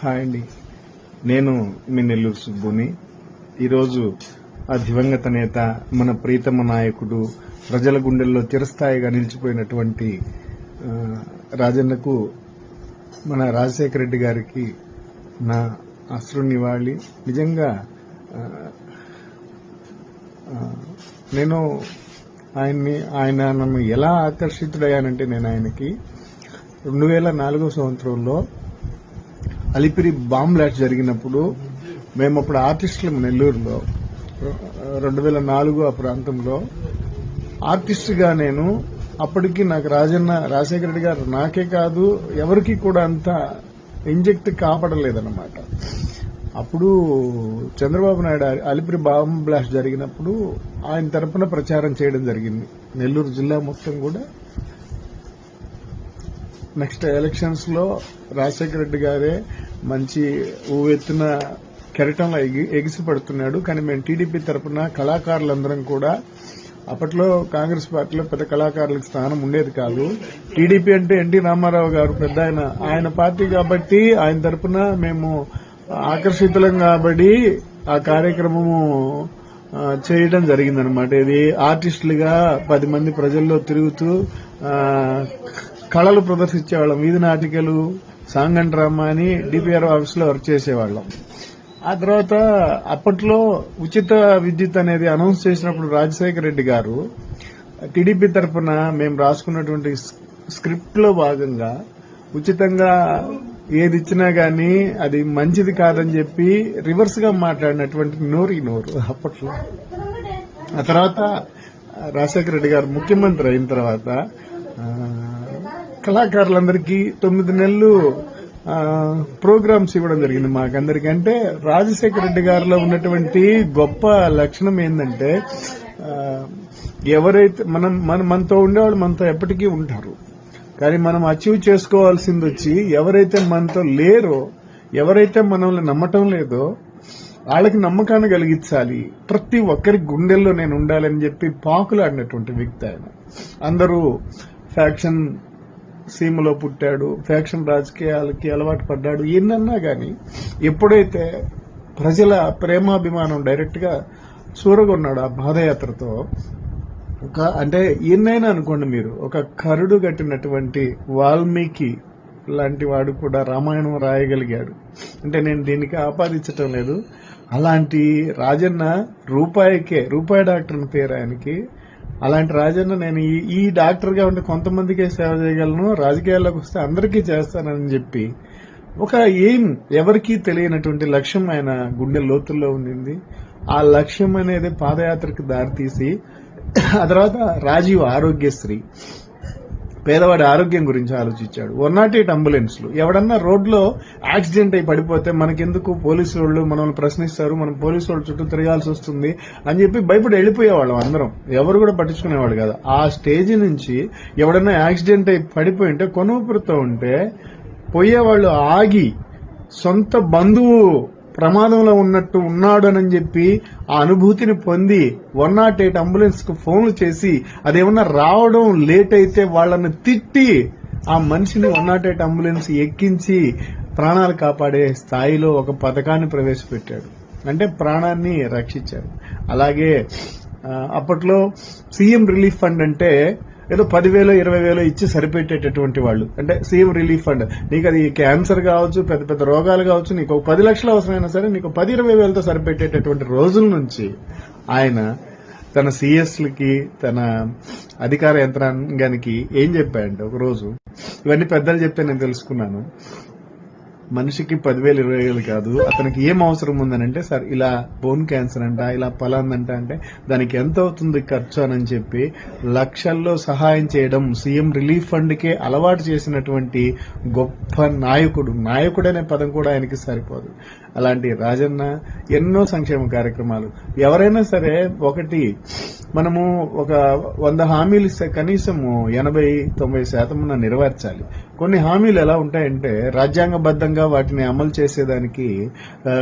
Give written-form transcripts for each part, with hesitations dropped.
Hi అండి, నేను మీ నెల్లూరు సుబ్బుని. ఈరోజు ఆ దివంగత నేత, మన ప్రీతమ నాయకుడు, ప్రజల గుండెల్లో చిరస్థాయిగా నిలిచిపోయినటువంటి రాజన్నకు, మన రాజశేఖర రెడ్డి గారికి నా అశ్రు నివాళి. నిజంగా నేను ఆయన నన్ను ఎలా ఆకర్షితుడయ్యానంటే, నేను ఆయనకి 2004 సంవత్సరంలో అలిపిరి బాంబ్ బ్లాస్ట్ జరిగినప్పుడు, మేము అప్పుడు ఆర్టిస్టులం నెల్లూరులో. 2004 ఆ ప్రాంతంలో ఆర్టిస్ట్గా నేను, అప్పటికి నాకు రాజశేఖర రెడ్డి గారు నాకే కాదు ఎవరికి కూడా అంత ఇంజెక్ట్ కాపాడలేదన్నమాట. అప్పుడు చంద్రబాబు నాయుడు అలిపిరి బాంబ్ బ్లాస్ట్ జరిగినప్పుడు ఆయన తరపున ప్రచారం చేయడం జరిగింది నెల్లూరు జిల్లా మొత్తం కూడా. నెక్స్ట్ ఎలక్షన్స్ లో రాజశేఖర రెడ్డి గారే మంచి ఊవెత్తున కెరటంలో ఎగిసి పడుతున్నాడు. కానీ మేము టీడీపీ తరపున కళాకారులందరం కూడా, అప్పట్లో కాంగ్రెస్ పార్టీలో పెద్ద కళాకారులకు స్థానం ఉండేది కాదు. టీడీపీ అంటే ఎన్టీ రామారావు గారు పెద్ద ఆయన పార్టీ కాబట్టి ఆయన తరపున మేము ఆకర్షితులం కాబట్టి ఆ కార్యక్రమము చేయడం జరిగిందనమాట. ఇది ఆర్టిస్టులుగా 10 మంది ప్రజల్లో తిరుగుతూ కళలు ప్రదర్శించేవాళ్ళం. వీధి నాటికలు, సాంగ్ అండ్ డ్రామా అని డిపిఆర్ ఆఫీస్ లో వర్క్ చేసేవాళ్ళం. ఆ తర్వాత అప్పట్లో ఉచిత విద్యుత్ అనేది అనౌన్స్ చేసినప్పుడు రాజశేఖర రెడ్డి గారు టీడీపీ తరఫున మేము రాసుకున్నటువంటి స్క్రిప్ట్ లో భాగంగా ఉచితంగా ఏది ఇచ్చినా గానీ అది మంచిది కాదని చెప్పి రివర్స్ గా మాట్లాడినటువంటి నోరు అప్పట్లో. ఆ తర్వాత రాజశేఖర రెడ్డి గారు ముఖ్యమంత్రి అయిన తర్వాత కళాకారులందరికీ 9 నెలలు ప్రోగ్రామ్స్ ఇవ్వడం జరిగింది మాకందరికీ. అంటే రాజశేఖర రెడ్డి గారిలో ఉన్నటువంటి గొప్ప లక్షణం ఏంటంటే, ఎవరైతే మనతో ఉండేవాళ్ళు మనతో ఎప్పటికీ ఉంటారు. కానీ మనం అచీవ్ చేసుకోవాల్సింది వచ్చి, ఎవరైతే మనతో లేరో, ఎవరైతే మనల్ని నమ్మటం లేదో వాళ్ళకి నమ్మకాన్ని కలిగించాలి. ప్రతి ఒక్కరి గుండెల్లో నేను ఉండాలని చెప్పి పాకులాడినటువంటి వ్యక్తి ఆయన. అందరూ ఫ్యాక్షన్ సీమలో పుట్టాడు, ఫ్యాక్షన్ రాజకీయాలకి అలవాటు పడ్డాడు, ఎన్నన్నా గాని ఎప్పుడైతే ప్రజల ప్రేమాభిమానం డైరెక్ట్ గా చూరగొన్నాడు ఆ పాదయాత్రతో, అంటే ఎన్నైనా అనుకోండి మీరు, ఒక కరుడు కట్టినటువంటి వాల్మీకి లాంటి వాడు కూడా రామాయణం రాయగలిగాడు. అంటే నేను దీనికి ఆపాదించటం లేదు. అలాంటి రాజన్న రూపాయి డాక్టర్ అని పేరు ఆయనకి. అలాంటి రాజన్న నేను ఈ డాక్టర్గా ఉంటే కొంతమందికే సేవ చేయగలను, రాజకీయాల్లోకి వస్తే అందరికీ చేస్తానని చెప్పి ఒక ఎవరికీ తెలియనటువంటి లక్ష్యం ఆయన గుండె లోతుల్లో ఉండింది. ఆ లక్ష్యం అనేది పాదయాత్రకు దారితీసి, ఆ తర్వాత రాజీవ్ ఆరోగ్యశ్రీ, పేదవాడి ఆరోగ్యం గురించి ఆలోచించాడు. 108 అంబులెన్స్లు. ఎవడన్నా రోడ్లో యాక్సిడెంట్ అయి పడిపోతే మనకెందుకు, పోలీసు వాళ్ళు మనల్ని ప్రశ్నిస్తారు, మనం పోలీసు వాళ్ళ చుట్టూ తిరగాల్సి వస్తుంది అని చెప్పి భయపడి వెళ్ళిపోయేవాళ్ళం అందరం. ఎవరు కూడా పట్టించుకునేవాడు కాదు. ఆ స్టేజ్ నుంచి ఎవడన్నా యాక్సిడెంట్ అయి పడిపోయి ఉంటే, కొనుపురుతో ఉంటే పోయేవాళ్ళు ఆగి, సొంత బంధువు ప్రమాదంలో ఉన్నట్టు ఉన్నాడని చెప్పి ఆ అనుభూతిని పొంది 108 అంబులెన్స్ కు ఫోన్లు చేసి, అదేమన్నా రావడం లేట్ అయితే వాళ్ళని తిట్టి ఆ మనిషిని 108 అంబులెన్స్ ఎక్కించి ప్రాణాలు కాపాడే స్థాయిలో ఒక పథకాన్ని ప్రవేశపెట్టాడు. అంటే ప్రాణాన్ని రక్షించాడు. అలాగే అప్పట్లో సీఎం రిలీఫ్ ఫండ్ అంటే ఏదో 10,000 20,000 ఇచ్చి సరిపెట్టేటటువంటి వాళ్ళు. అంటే సీఎం రిలీఫ్ ఫండ్, నీకు అది క్యాన్సర్ కావచ్చు, పెద్ద పెద్ద రోగాలు కావచ్చు, నీకు 10 లక్షలు అవసరమైనా సరే నీకు 10-20 వేలతో సరిపెట్టేటటువంటి రోజుల నుంచి ఆయన తన సిఎస్లకి, తన అధికార యంత్రాంగానికి ఏం చెప్పాడంటే, ఒక రోజు ఇవన్నీ పెద్దలు చెప్తే నేను తెలుసుకున్నాను. మనిషికి 10,000 20,000 కాదు, అతనికి ఏం అవసరం ఉందనంటే, సార్ ఇలా బోన్ క్యాన్సర్ అంట, ఇలా పలాందంట, అంటే దానికి ఎంత అవుతుంది ఖర్చు అని చెప్పి లక్షల్లో సహాయం చేయడం సీఎం రిలీఫ్ ఫండ్ కే అలవాటు చేసినటువంటి గొప్ప నాయకుడనే పదం కూడా ఆయనకి సరిపోదు. అలాంటి రాజన్న ఎన్నో సంక్షేమ కార్యక్రమాలు. ఎవరైనా సరే మనము ఒక 100 హామీలు ఇస్తే కనీసము 80-90% నెరవేర్చాలి. కొన్ని హామీలు ఎలా ఉంటాయంటే రాజ్యాంగబద్ధంగా వాటిని అమలు చేసేదానికి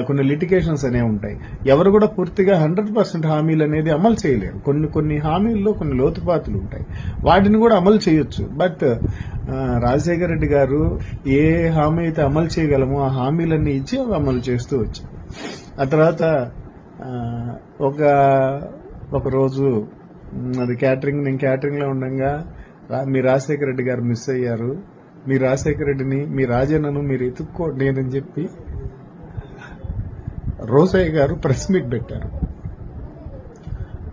కొన్ని లిటిగేషన్స్ అనేవి ఉంటాయి. ఎవరు కూడా పూర్తిగా 100% హామీలు అనేది అమలు చేయలేరు. కొన్ని హామీల్లో కొన్ని లోతుపాతులు ఉంటాయి, వాటిని కూడా అమలు చేయొచ్చు. బట్ రాజశేఖర రెడ్డి గారు ఏ హామీ అయితే అమలు చేయగలమో ఆ హామీలన్నీ ఇచ్చి అవి అమలు చేస్తూ వచ్చారు. ఆ తర్వాత ఒక రోజు అది నేను క్యాటరింగ్ లో ఉండగా మీ రాజశేఖర రెడ్డి గారు మిస్ అయ్యారు, మీ రాజశేఖర రెడ్డిని మీ రాజన్నను మీరు ఎత్తుక్కోండి అని చెప్పి రోసయ్య గారు ప్రెస్ మీట్ పెట్టారు.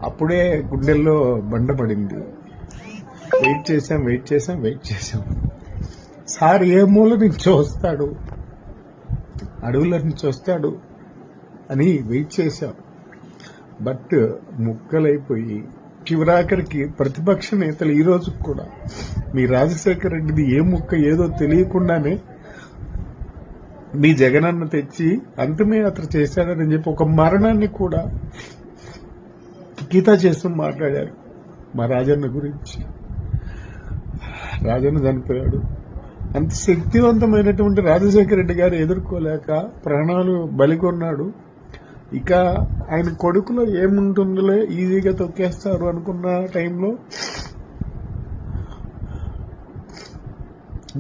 అప్పుడే గుండెల్లో బండపడింది. వెయిట్ చేశాం. సార్ ఏ మూల నుంచి వస్తాడు, అడవుల నుంచి వస్తాడు అని వెయిట్ చేశాం. బట్ ముక్కలైపోయి చివరాఖరికి ప్రతిపక్ష నేతలు ఈ రోజు కూడా మీ రాజశేఖర రెడ్డిది ఏ ముక్క ఏదో తెలియకుండానే మీ జగనన్న తెచ్చి అంతిమయాత్ర చేశాడని చెప్పి ఒక మరణాన్ని కూడా గీతా చేస్తూ మాట్లాడారు మా రాజన్న గురించి. రాజన్న చనిపోయాడు. అంత శక్తివంతమైనటువంటి రాజశేఖర రెడ్డి గారు ఎదుర్కోలేక ప్రాణాలు బలికొన్నాడు. ఇక ఆయన కొడుకులో ఏముంటుందో ఈజీగా తొక్కేస్తారు అనుకున్న టైంలో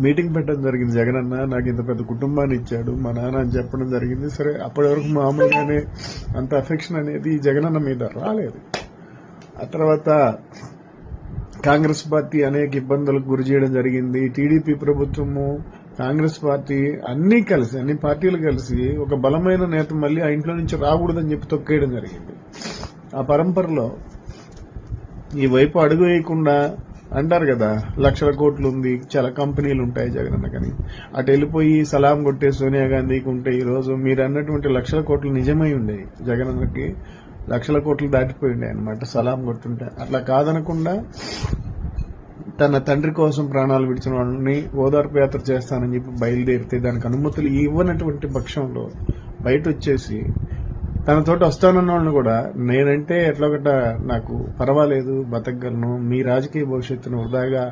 మీటింగ్ పెట్టడం జరిగింది. జగనన్న నాకు ఇంత పెద్ద కుటుంబాన్ని ఇచ్చాడు మా నాన్న అని చెప్పడం జరిగింది. సరే, అప్పటి వరకు మామూలుగానే అంత అఫెక్షన్ అనేది జగనన్న మీద రాలేదు. ఆ తర్వాత కాంగ్రెస్ పార్టీ అనేక ఇబ్బందులకు గురి చేయడం జరిగింది. టీడీపీ ప్రభుత్వము, కాంగ్రెస్ పార్టీ అన్ని పార్టీలు కలిసి ఒక బలమైన నేత మళ్ళీ ఆ ఇంట్లో నుంచి రాకూడదని చెప్పి తొక్కేయడం జరిగింది. ఆ పరంపరలో ఈ వైపు అడుగు వేయకుండా అంటారు కదా, లక్షల కోట్లు ఉంది, చాలా కంపెనీలు ఉంటాయి జగనన్న కానీ అటు వెళ్ళిపోయి సలాం కొట్టే సోనియా గాంధీకి ఉంటే ఈ రోజు మీరు అన్నటువంటి లక్షల కోట్లు నిజమై ఉండేవి. జగనన్నకి లక్షల కోట్లు దాటిపోయి ఉండే అనమాట సలాం కొట్టుంటే. అట్లా కాదనకుండా తన తండ్రి కోసం ప్రాణాలు విడిచిన వాళ్ళని ఓదార్పు యాత్ర చేస్తానని చెప్పి బయలుదేరితే దానికి అనుమతులు ఇవ్వనటువంటి పక్షంలో బయట వచ్చేసి తనతోటి వస్తానన్న వాళ్ళని కూడా నేనంటే ఎట్లొకట నాకు పర్వాలేదు, బతకగలను, మీ రాజకీయ భవిష్యత్తును వృధాగా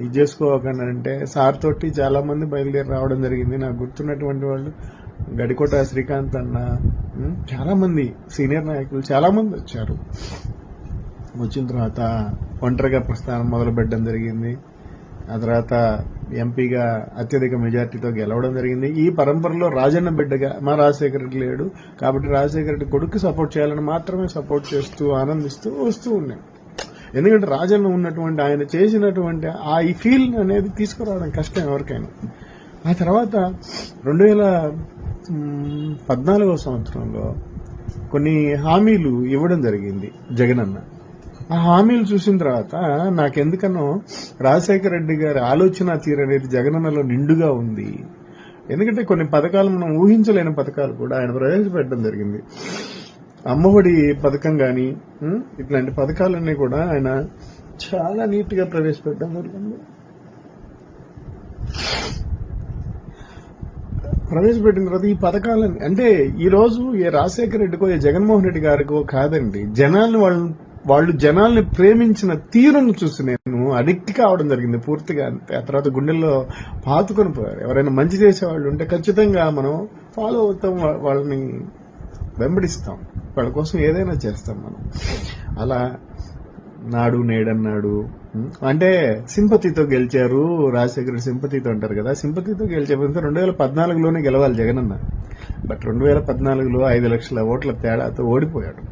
ఇది చేసుకోకండి అంటే సార్ తోటి చాలా మంది బయలుదేరి రావడం జరిగింది. నాకు గుర్తున్నటువంటి వాళ్ళు గడికోట శ్రీకాంత్ అన్న, చాలా మంది సీనియర్ నాయకులు చాలా మంది వచ్చారు. వచ్చిన తర్వాత ఒంటరిగా ప్రస్థానం మొదలు పెట్టడం జరిగింది. ఆ తర్వాత ఎంపీగా అత్యధిక మెజార్టీతో గెలవడం జరిగింది. ఈ పరంపరలో రాజన్న బిడ్డగా మా రాజశేఖర రెడ్డి లేడు కాబట్టి రాజశేఖర రెడ్డి కొడుకు సపోర్ట్ చేయాలని మాత్రమే సపోర్ట్ చేస్తూ ఆనందిస్తూ వస్తూ ఉన్నాం. ఎందుకంటే రాజన్న ఉన్నటువంటి ఆయన చేసినటువంటి ఆ ఈ ఫీల్ అనేది తీసుకురావడం కష్టం ఎవరికైనా. ఆ తర్వాత 2014 సంవత్సరంలో కొన్ని హామీలు ఇవ్వడం జరిగింది జగనన్న. ఆ హామీలు చూసిన తర్వాత నాకెందుకనో రాజశేఖర రెడ్డి గారి ఆలోచన తీరు అనేది జగనన్నలో నిండుగా ఉంది. ఎందుకంటే కొన్ని పథకాలు మనం ఊహించలేని పథకాలు కూడా ఆయన ప్రవేశపెట్టడం జరిగింది. అమ్మఒడి పథకం గాని ఇట్లాంటి పథకాలన్నీ కూడా ఆయన చాలా నీట్ గా ప్రవేశపెట్టడం జరిగింది. ప్రవేశపెట్టిన తర్వాత ఈ పథకాలని అంటే ఈ రోజు ఏ రాజశేఖర రెడ్డికో ఏ జగన్మోహన్ రెడ్డి గారికో కాదండి, వాళ్ళు జనాల్ని ప్రేమించిన తీరును చూసి నేను అడిక్ట్ కావడం జరిగింది పూర్తిగా. అంతే. ఆ తర్వాత గుండెల్లో పాతుకొని పోయారు. ఎవరైనా మంచి చేసేవాళ్ళు ఉంటే ఖచ్చితంగా మనం ఫాలో అవుతాం, వాళ్ళని వెంబడిస్తాం, వాళ్ళ కోసం ఏదైనా చేస్తాం మనం. అలా నాడు నేడన్నాడు అంటే సింపతితో గెలిచారు. రాజశేఖర సింపతితో అంటారు కదా, సింపతితో గెలిచేపోతే 2014లోనే గెలవాలి జగనన్న. బట్ 2014లో 5 లక్షల ఓట్ల తేడాతో ఓడిపోయాడు.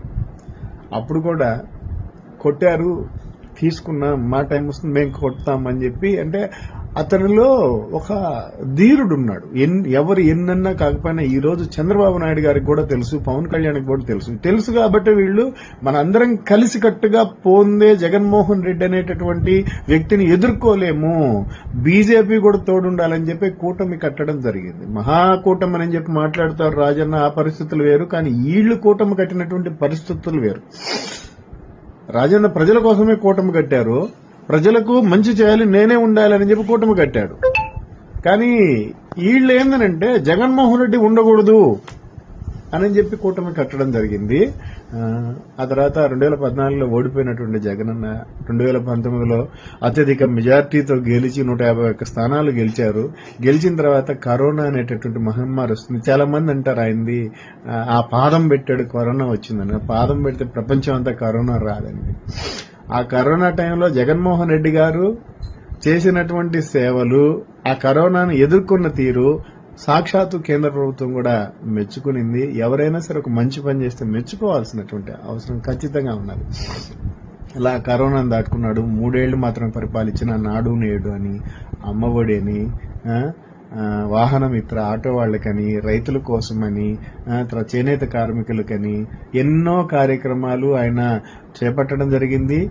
అప్పుడు కూడా కొట్టారు, తీసుకున్నాం, మా టైం వస్తుంది మేము కొడతామని చెప్పి. అంటే అతనిలో ఒక ధీరుడు ఉన్నాడు. ఎవరు ఎన్నన్నా కాకపోయినా ఈ రోజు చంద్రబాబు నాయుడు గారికి కూడా తెలుసు, పవన్ కళ్యాణ్కి కూడా తెలుసు కాబట్టి వీళ్ళు మనందరం కలిసికట్టుగా పోందే జగన్మోహన్ రెడ్డి అనేటటువంటి వ్యక్తిని ఎదుర్కోలేము, బీజేపీ కూడా తోడుండాలని చెప్పి కూటమి కట్టడం జరిగింది. మహాకూటమి అని చెప్పి మాట్లాడుతారు రాజన్న, ఆ పరిస్థితులు వేరు. కానీ వీళ్లు కూటమి కట్టినటువంటి పరిస్థితులు వేరు. రాజన్న ప్రజల కోసమే కూటమి కట్టారు, ప్రజలకు మంచి చేయాలి, నేనే ఉండాలని చెప్పి కూటమి కట్టాడు. కానీ వీళ్ళు ఏందనంటే జగన్మోహన్ రెడ్డి ఉండకూడదు, అని చెప్పి కూటమి కట్టడం జరిగింది. ఆ తర్వాత 2014లో ఓడిపోయినటువంటి జగనన్న 2019లో అత్యధిక మెజార్టీతో గెలిచి 151 స్థానాలు గెలిచారు. గెలిచిన తర్వాత కరోనా అనేటటువంటి మహమ్మారి వస్తుంది. చాలా మంది అంటారు ఆయనది ఆ పాదం పెట్టాడు కరోనా వచ్చిందని. పాదం పెడితే ప్రపంచం అంతా కరోనా రాదండి. ఆ కరోనా టైంలో జగన్మోహన్ రెడ్డి గారు చేసినటువంటి సేవలు, ఆ కరోనాను ఎదుర్కొన్న తీరు సాక్షాత్తు కేంద్ర ప్రభుత్వం కూడా మెచ్చుకునింది. ఎవరైనా సరే ఒక మంచి పని చేస్తే మెచ్చుకోవాల్సినటువంటి అవసరం ఖచ్చితంగా ఉన్నది. ఇలా కరోనాను దాటుకున్నాడు. 3 ఏళ్లు మాత్రం పరిపాలించిన నాడు నేడు అని, అమ్మఒడి అని, వాహన మిత్ర ఆటో వాళ్ళకని, రైతుల కోసమని, చేనేత కార్మికులకని ఎన్నో కార్యక్రమాలు ఆయన చేపట్టడం జరిగింది.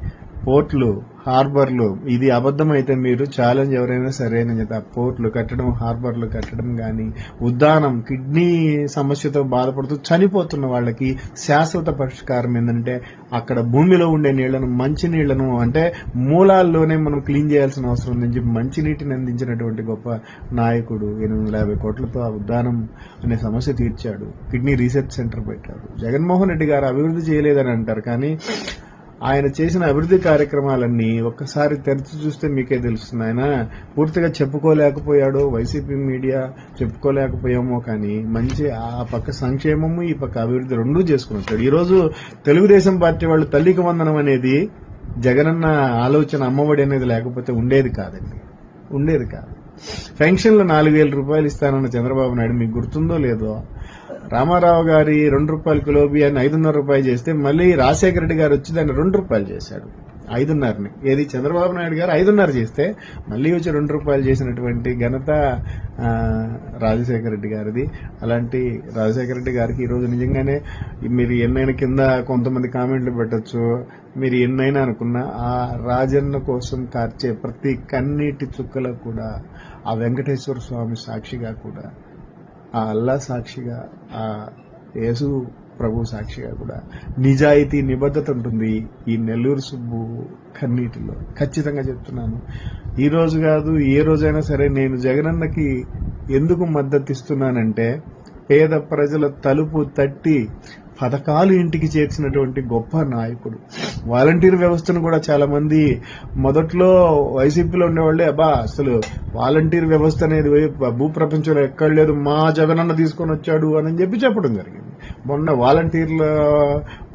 పోర్ట్లు, హార్బర్లు, ఇది అబద్దమైతే మీరు ఛాలెంజ్ ఎవరైనా సరేనని చెప్తా. పోర్ట్లు కట్టడం, హార్బర్లు కట్టడం కానీ, ఉద్దానం కిడ్నీ సమస్యతో బాధపడుతూ చనిపోతున్న వాళ్ళకి శాశ్వత పరిష్కారం ఏంటంటే అక్కడ భూమిలో ఉండే నీళ్లను, మంచి నీళ్లను అంటే మూలాల్లోనే మనం క్లీన్ చేయాల్సిన అవసరం ఉందని మంచినీటిని అందించినటువంటి గొప్ప నాయకుడు. 850 కోట్లతో ఆ ఉద్దానం అనే సమస్య తీర్చాడు. కిడ్నీ రీసెర్చ్ సెంటర్ పెట్టాడు. జగన్మోహన్ రెడ్డి గారు అభివృద్ధి చేయలేదని అంటారు, కానీ ఆయన చేసిన అభివృద్ధి కార్యక్రమాలన్నీ ఒక్కసారి తెరిచి చూస్తే మీకే తెలుస్తుంది. ఆయన పూర్తిగా చెప్పుకోలేకపోయాడో, వైసీపీ మీడియా చెప్పుకోలేకపోయామో, కానీ మంచి ఆ పక్క సంక్షేమము, ఈ పక్క అభివృద్ధి రెండూ చేసుకుని వచ్చాడు. ఈరోజు తెలుగుదేశం పార్టీ వాళ్ళు తల్లికి వందనం అనేది జగనన్న ఆలోచన, అమ్మఒడి అనేది లేకపోతే ఉండేది కాదండి, ఉండేది కాదు. పెన్షన్లు 4,000 రూపాయలు ఇస్తానన్న చంద్రబాబు నాయుడు మీకు గుర్తుందో లేదో, రామారావు గారి 2 రూపాయల కిలో బియ్యాన్ని 5.5 రూపాయలు చేస్తే మళ్ళీ రాజశేఖర రెడ్డి గారు వచ్చి దాన్ని 2 రూపాయలు చేశాడు. 5.5ని ఏది చంద్రబాబు నాయుడు గారు 5.5 చేస్తే మళ్ళీ వచ్చి 2 రూపాయలు చేసినటువంటి ఘనత రాజశేఖర రెడ్డి గారిది. అలాంటి రాజశేఖర రెడ్డి గారికి ఈరోజు నిజంగానే మీరు ఎన్నైనా కింద కొంతమంది కామెంట్లు పెట్టచ్చు, మీరు ఎన్నైనా అనుకున్నా ఆ రాజన్న కోసం కార్చే ప్రతి కన్నీటి చుక్కలకు కూడా, ఆ వెంకటేశ్వర స్వామి సాక్షిగా కూడా, ఆ అల్లా సాక్షిగా, ఆ యేసు ప్రభు సాక్షిగా కూడా నిజాయితీ, నిబద్ధత ఉంటుంది ఈ నెల్లూరు సుబ్బు కన్నీటిలో. ఖచ్చితంగా చెప్తున్నాను. ఈ రోజు కాదు, ఏ రోజైనా సరే నేను జగనన్నకి ఎందుకు మద్దతు ఇస్తున్నానంటే, పేద ప్రజల తలుపు తట్టి పథకాలు ఇంటికి చేర్చినటువంటి గొప్ప నాయకుడు. వాలంటీర్ వ్యవస్థను కూడా చాలా మంది మొదట్లో వైసీపీలో ఉండేవాళ్లే, అసలు వాలంటీర్ వ్యవస్థ అనేది భూప్రపంచంలో ఎక్కడ లేదు, మా జగనన్న తీసుకొని వచ్చాడు అని చెప్పడం జరిగింది. మొన్న వాలంటీర్ల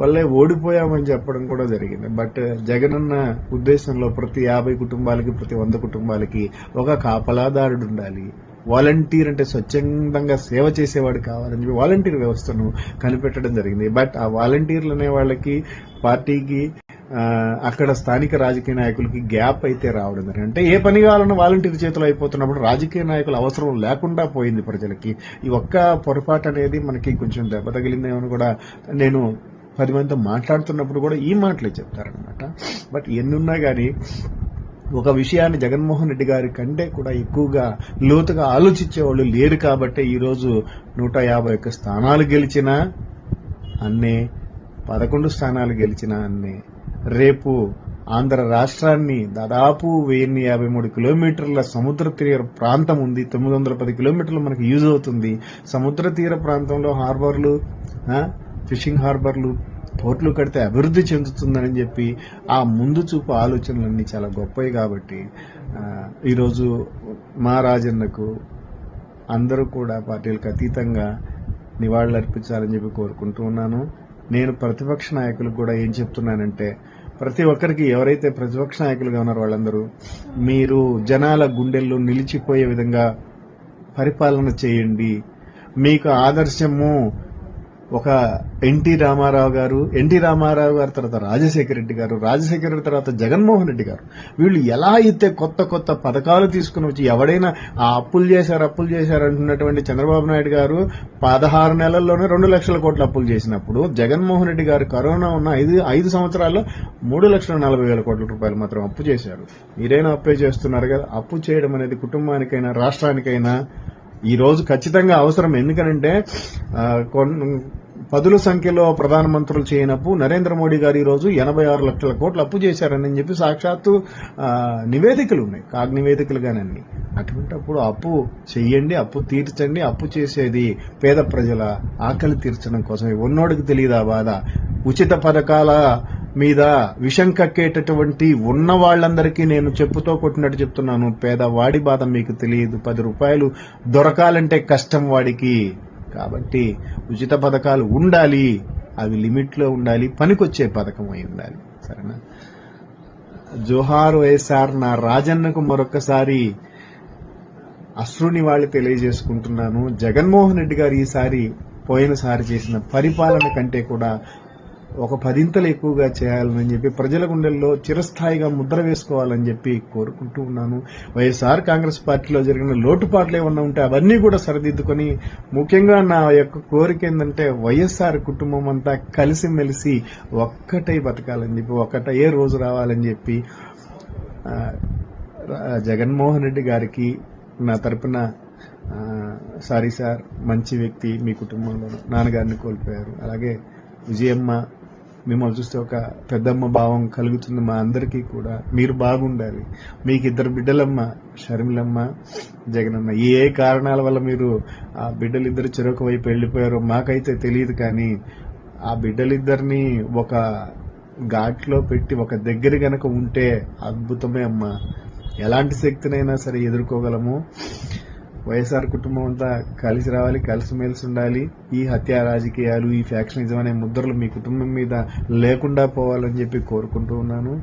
వల్లే ఓడిపోయామని చెప్పడం కూడా జరిగింది. బట్ జగనన్న ఉద్దేశంలో ప్రతి 50 కుటుంబాలకి, ప్రతి 100 కుటుంబాలకి ఒక కాపలాదారుడు ఉండాలి. వాలంటీర్ అంటే స్వచ్ఛందంగా సేవ చేసేవాడు కావాలని చెప్పి వాలంటీర్ వ్యవస్థను కనిపెట్టడం జరిగింది. బట్ ఆ వాలంటీర్లు అనే వాళ్ళకి, పార్టీకి, అక్కడ స్థానిక రాజకీయ నాయకులకి గ్యాప్ అయితే రావడం జరిగింది. అంటే ఏ పని కావాలన్నా వాలంటీర్ చేతిలో అయిపోతున్నప్పుడు రాజకీయ నాయకుల అవసరం లేకుండా పోయింది ప్రజలకి. ఈ ఒక్క పొరపాటు అనేది మనకి కొంచెం దెబ్బ తగిలిందేమని కూడా నేను 10 మందితో మాట్లాడుతున్నప్పుడు కూడా ఈ మాటలే చెప్తారనమాట. బట్ ఎన్నున్నా కానీ ఒక విషయాన్ని జగన్మోహన్ రెడ్డి గారి కంటే కూడా ఎక్కువగా లోతుగా ఆలోచించేవాళ్ళు లేరు కాబట్టి ఈరోజు 151 స్థానాలు గెలిచినా అన్నే, 11 స్థానాలు గెలిచినా అన్నే. రేపు ఆంధ్ర రాష్ట్రాన్ని దాదాపు 1053 కిలోమీటర్ల సముద్ర తీర ప్రాంతం ఉంది. 910 కిలోమీటర్లు మనకు యూజ్ అవుతుంది. సముద్ర తీర ప్రాంతంలో హార్బర్లు, ఫిషింగ్ హార్బర్లు, పోర్ట్లు కడితే అభివృద్ధి చెందుతుందని చెప్పి ఆ ముందు చూపు ఆలోచనలన్నీ చాలా గొప్పవి. కాబట్టి ఈరోజు మా రాజన్నకు అందరూ కూడా పార్టీలకు అతీతంగా నివాళులర్పించాలని చెప్పి కోరుకుంటూ ఉన్నాను. నేను ప్రతిపక్ష నాయకులకు కూడా ఏం చెప్తున్నానంటే, ప్రతి ఒక్కరికి, ఎవరైతే ప్రతిపక్ష నాయకులుగా ఉన్నారో వాళ్ళందరూ మీరు జనాల గుండెల్లో నిలిచిపోయే విధంగా పరిపాలన చేయండి. మీకు ఆదర్శము ఒక ఎన్టీ రామారావు గారు తర్వాత రాజశేఖర రెడ్డి గారు, రాజశేఖర రెడ్డి తర్వాత జగన్మోహన్ రెడ్డి గారు. వీళ్ళు ఎలా అయితే కొత్త కొత్త పథకాలు తీసుకుని వచ్చి, ఎవడైనా ఆ అప్పులు చేశారు అంటున్నటువంటి చంద్రబాబు నాయుడు గారు 16 నెలల్లోనే 2 లక్షల కోట్ల అప్పులు చేసినప్పుడు, జగన్మోహన్ రెడ్డి గారు కరోనా ఉన్న 5 సంవత్సరాల్లో 3,40,000 కోట్ల రూపాయలు మాత్రం అప్పు చేశారు. మీరైనా అప్పే చేస్తున్నారు కదా. అప్పు చేయడం అనేది కుటుంబానికైనా, రాష్ట్రానికైనా ఈ రోజు ఖచ్చితంగా అవసరం. ఎందుకనంటే పదుల సంఖ్యలో ప్రధానమంత్రులు చేయనప్పు నరేంద్ర మోడీ గారు ఈ రోజు 86 లక్షల కోట్లు అప్పు చేశారని చెప్పి సాక్షాత్తు నివేదికలు ఉన్నాయి, నివేదికలుగానన్నీ. అటువంటిప్పుడు అప్పు చెయ్యండి, అప్పు తీర్చండి. అప్పు చేసేది పేద ప్రజల ఆకలి తీర్చడం కోసమే. ఉన్నోడికి తెలియదా బాధ? ఉచిత పథకాల మీద విషం కక్కేటటువంటి ఉన్న వాళ్ళందరికీ నేను చెప్పుతో కొట్టినట్టు చెప్తున్నాను, పేదవాడి బాధ మీకు తెలియదు. 10 రూపాయలు దొరకాలంటే కష్టం వాడికి. కాబట్టి ఉచిత పథకాలు ఉండాలి, అవి లిమిట్లో ఉండాలి, పనికొచ్చే పథకం అయి ఉండాలి. సరేనా? జోహార్ వైఎస్ఆర్. నా రాజన్నకు మరొకసారి అశ్రుని వాళ్ళు తెలియజేసుకుంటున్నాను. జగన్మోహన్ రెడ్డి గారు ఈసారి పోయినసారి చేసిన పరిపాలన కంటే కూడా ఒక 10 ఎక్కువగా చేయాలని చెప్పి ప్రజల గుండెల్లో చిరస్థాయిగా ముద్ర వేసుకోవాలని చెప్పి కోరుకుంటూ ఉన్నాను. వైఎస్ఆర్ కాంగ్రెస్ పార్టీలో జరిగిన లోటుపాట్లు ఏమన్నా ఉంటే అవన్నీ కూడా సరిదిద్దుకొని, ముఖ్యంగా నా యొక్క కోరిక ఏంటంటే వైఎస్ఆర్ కుటుంబం అంతా కలిసిమెలిసి ఒక్కటై బతకాలని చెప్పి, ఒక్కటే రోజు రావాలని చెప్పి జగన్మోహన్ రెడ్డి గారికి నా తరపున సారీ సార్, మంచి వ్యక్తి, మీ కుటుంబంలో నాన్నగారిని కోల్పోయారు. అలాగే విజయమ్మ, మిమ్మల్ని చూస్తే ఒక పెద్దమ్మ భావం కలుగుతుంది మా అందరికీ కూడా. మీరు బాగుండాలి. మీకు 2 బిడ్డలమ్మ, షర్మిలమ్మ, జగనన్న. ఏ కారణాల వల్ల మీరు ఆ బిడ్డలిద్దరు చెరొక వైపు వెళ్ళిపోయారో మాకైతే తెలియదు, కానీ ఆ బిడ్డలిద్దరిని ఒక ఘాట్లో పెట్టి ఒక దగ్గర గనక ఉంటే అద్భుతమే అమ్మా. ఎలాంటి శక్తినైనా సరే ఎదుర్కోగలము. వైఎస్ఆర్ కుటుంబం అంతా కలిసి రావాలి, కలిసిమెలిసి ఉండాలి. ఈ హత్యా రాజకీయాలు, ఈ ఫ్యాక్షనిజం అనే ముద్రలు మీ కుటుంబం మీద లేకుండా పోవాలని చెప్పి కోరుకుంటూ ఉన్నాను.